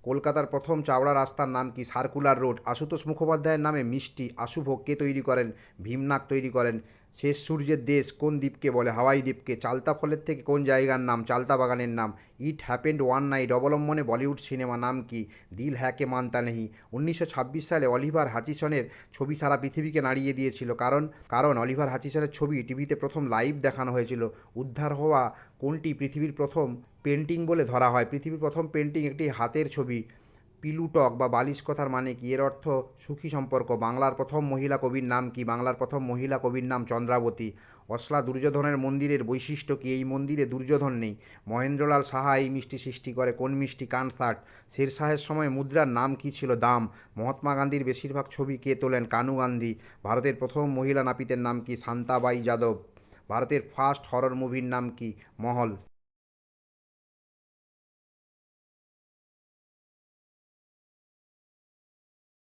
কলকাতার প্রথম চওড়া রাস্তার নাম কি? Circular road. আশুতোষ মুখোপাধ্যায়ের নামে মিষ্টি আশুভোগ কে তৈরি করেন? ভীমনাগ তৈরি করেন। শেষ সূর্যের দেশ কোন দ্বীপকে বলে? হাওয়াই দ্বীপকে। চালতা ফলের থেকে কোন জায়গার নাম? চালতা বাগানের নাম। ইট হ্যাপেন্ড ওয়ান নাইট অবলম্বনে বলিউড সিনেমা নাম কি? দিল হ্যাকে মানতা নেহি। 1926 সালে অলিভার হাচিসনের ছবি সারা পৃথিবীকে নাড়িয়ে দিয়েছিল, কারণ কারণ অলিভার হাচিসনের ছবি টিভিতে প্রথম লাইভ দেখানো হয়েছিল। উদ্ধার হওয়া কোনটি পৃথিবীর প্রথম পেন্টিং বলে ধরা হয়? পৃথিবীর প্রথম পেন্টিং একটি হাতের ছবি। পিলুটক বা বালিশ কথার মানে কি? এর অর্থ সুখী সম্পর্ক। বাংলার প্রথম মহিলা কবির নাম কি? বাংলার প্রথম মহিলা কবির নাম চন্দ্রাবতী। অসলা দুর্যোধনের মন্দিরের বৈশিষ্ট্য কি? এই মন্দিরে দুর্যোধন নেই। মহেন্দ্রলাল সাহা এই মিষ্টি সৃষ্টি করে। কোন মিষ্টি? কানসার্ট। শেরশাহের সময় মুদ্রার নাম কি ছিল? দাম। মহাত্মা গান্ধীর বেশিরভাগ ছবি কে তোলেন? কানু গান্ধী। ভারতের প্রথম মহিলা নাপিতের নাম কি? শান্তাবাই যাদব। ভারতের ফার্স্ট হরর মুভির নাম কি? মহল।